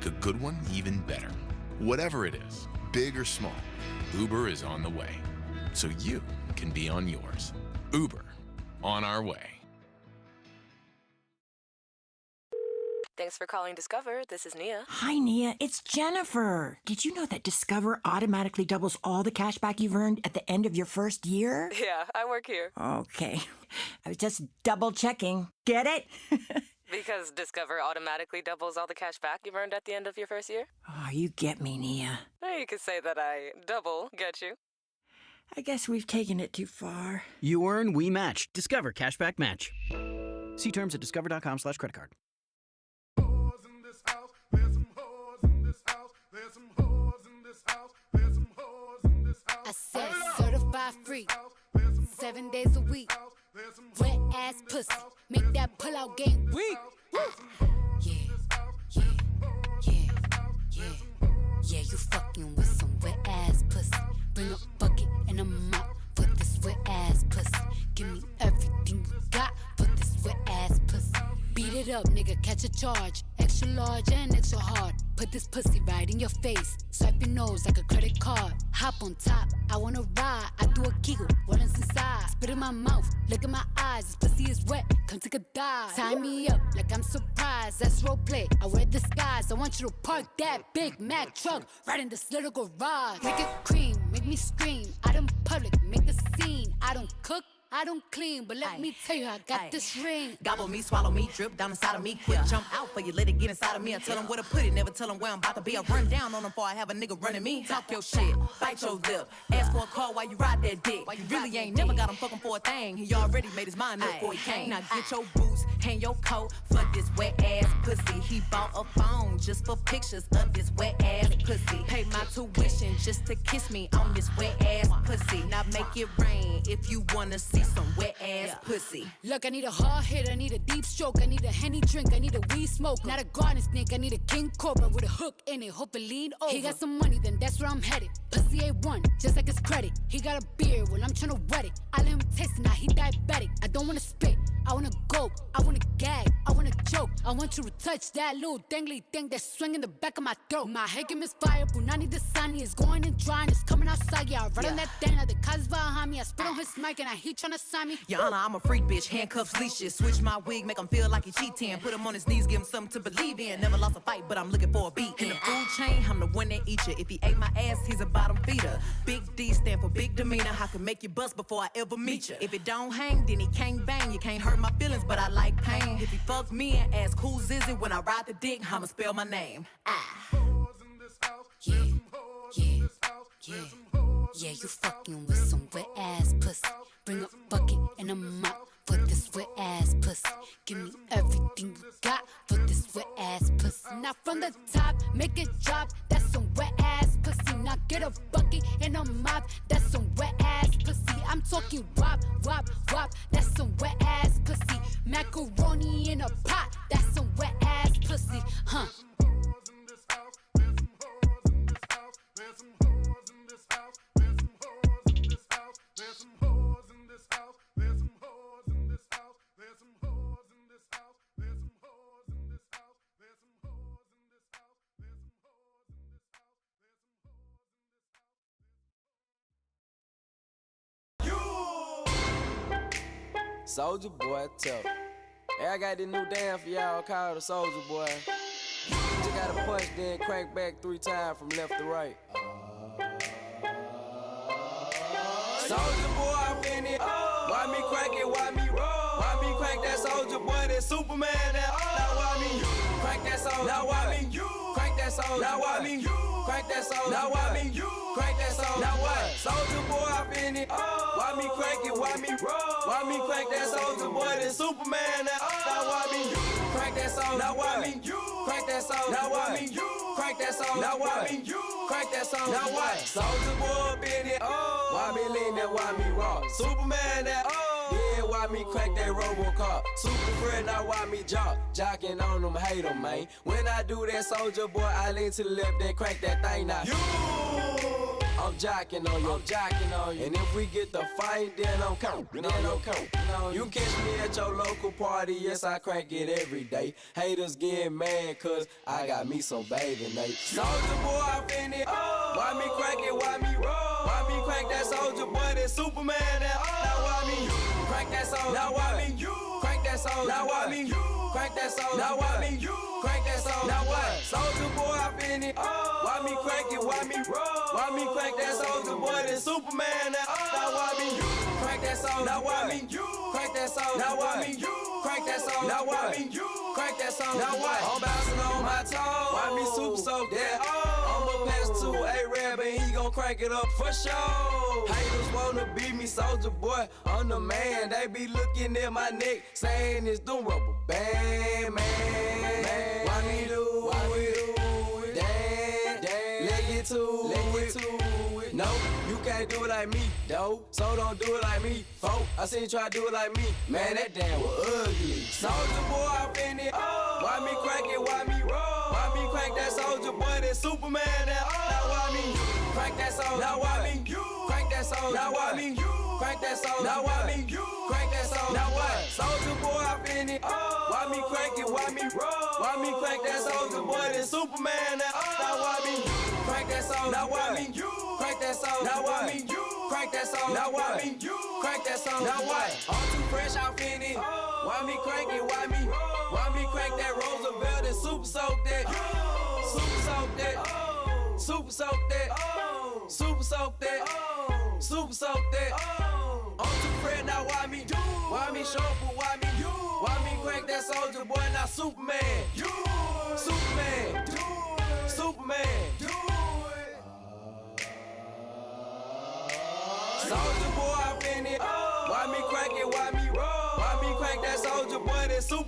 make a good one even better. Whatever it is, big or small, Uber is on the way. So you can be on yours. Uber, on our way. Thanks for calling Discover. This is Nia. Hi, Nia. It's Jennifer. Did you know that Discover automatically doubles all the cash back you've earned at the end of your first year? Yeah, I work here. Okay. I was just double checking. Get it? Because Discover automatically doubles all the cash back you've earned at the end of your first year? Oh, you get me, Nia. You could say that I double get you. I guess we've taken it too far. You earn, we match. Discover Cashback Match. See terms at discover.com/creditcard. I said certified free, 7 days a week. Wet ass pussy, make that pull out game weak. Yeah, yeah, yeah, yeah. Yeah, you fucking with some wet ass pussy. Bring a bucket and a mop for this wet ass pussy. Give me everything you got for this wet ass pussy. Beat it up, nigga, catch a charge. Extra large and extra hard. Put this pussy right in your face. Swipe your nose like a credit card. Hop on top, I wanna ride. I do a kegel, what is inside? Spit in my mouth, look in my eyes. This pussy is wet, come take a dive. Tie me up like I'm surprised, that's roleplay. I wear disguise, I want you to park that Big Mac truck right in this little garage. Make it cream, make me scream. Out in public, make a scene. I don't cook, I don't clean, but let me tell you, I got this ring. Gobble me, swallow me, drip down inside of me. Quick jump out for you, let it get inside of me. I tell them where to put it, never tell them where I'm about to be. I run down on them before I have a nigga running me. Talk your shit, bite your lip. Ask for a call while you ride that dick. You really ain't never got him fucking for a thing. He already made his mind up before he came. Now get your boots, hang your coat for this wet ass pussy. He bought a phone just for pictures of this wet ass pussy. Pay my tuition just to kiss me on this wet ass pussy. Now make it rain if you wanna see some wet ass pussy. Look, I need a hard hit, I need a deep stroke, I need a Henny drink, I need a weed smoke. Not a garden snake, I need a king cobra with a hook in it, hope it lean over. He got some money, then that's where I'm headed. Pussy A1, just like his credit. He got a beard, well I'm tryna wet it. I let him taste it, now he diabetic. I don't wanna spit, I wanna go, I wanna gag, I wanna choke. I want you to touch that little dangly thing that's swinging the back of my throat. My head can misfire, Punani the sunny is going and drying, it's coming outside, yeah. I run on that thing, the cuz behind me. I spit on his mic and he tryna sign me. Your Honor, I'm a freak bitch, handcuffs, leashes. Switch my wig, make him feel like he cheating. Put him on his knees, give him something to believe in. Never lost a fight, but I'm looking for a beat. In the food chain, I'm the one that eat you. If he ate my ass, he's a bottom feeder. Big D stand for big demeanor. I can make you bust before I ever meet you. If it don't hang, then he can't bang. You can't hurt my feelings, but I like pain. If he fuck me and ask who's is it when I ride the dick, I'ma spell my name. Yeah, yeah, yeah. Yeah, you fucking with some wet ass pussy. Bring a bucket and a mop for this wet ass pussy. Give me everything you got for this wet ass pussy. Now from the top, make it drop. That's some wet ass pussy. Now get a bucket and a mop. That's some wet ass pussy. I'm talking wop, wop, wop. That's some wet ass pussy. Macaroni in a pot. That's some wet ass pussy, huh? Soldier Boy tough. Hey, I got this new dance for y'all called the Soldier Boy. You just gotta punch, then crank back 3 times from left to right. Soldier Boy, I'm in it. Why me crank it? Why me roll? Why me crank that Soldier Boy? That Superman? That now why me crank that Soldier? Now why me crank that Soldier? Now why me crank that Soldier? Now why me crank that Soldier? Now what? Soldier Boy, I'm in it. Why me crank it? Why me roll? Why me crank that Soldier Boy? That Superman? That now why me crank that Soldier? Now why me crank that Soldier? Now why me crank that Soldier? Now why me crank that Soldier? Now what? Soldier Boy up in it. Why me lean that? Why me rock? Superman that. Yeah, why me crack that RoboCop? Super friend, now why me jocking on them, hate them, man. When I do that Soldier Boy, I lean to the left, then crank that thing now. I'm jocking on you, And if we get the fight, then I'm counting on you. You catch me at your local party, yes, I crank it every day. Haters get mad, cause I got me some bathing Nate. Soulja Boy, I finna why me crank it, why me roll? Why me crank that Soulja Boy, that Superman, that now why me crank that Soulja Boy? Now why me crank that Soulja Boy? Now why me crank that Soulja Boy? Now why me crank that Soulja Boy? Now what? Soulja Boy, I finna why me crank it, why me roll? Why me crank that Soulja Boy, that Superman, that now why me crank that Soulja Boy? Now why me crank that Soulja Boy? Now why me crank that Soulja Boy? Now why me crank that Soulja Boy? Now what? I'm bouncing on my toes. Why me super soaked that? I'ma pass to A-Rab and he gon' crank it up for sure. Haters wanna beat me, Soulja Boy, I'm the man. They be looking at my neck, saying it's the rubber band, man. Why me do it? Damn, let get to it. No, you can't do it like me, though. So don't do it like me, folk. I seen you try to do it like me, man. That damn was ugly. Soulja Boy, I finna why me crank it, why me roll? Why me crank that Soulja Boy, that Superman, that now why me crank that Soulja? Now why me crank that Soulja? Now why me crank that Soulja? Now why me crank that Soulja? Now what? Soulja Boy, I finna why me crank it, why me roll? Why me crank that Soulja Boy, that Superman, that now why me crank that Soulja? Now why me crank that Soulja? Now why me crank that Soulja? Now why me crank that Soulja? Now what? I'm too fresh, I finna why me crank it, why me crank that Roosevelt and super soak that, super soak that, super soak that, super soak that, super soak that. I'm too fresh now, why me shuffle, why me crank that Soulja Boy, now Superman, Superman, Superman. Soulja Boy, I finna why me crank it, why me roll? Why me crank that Soulja Boy, that Super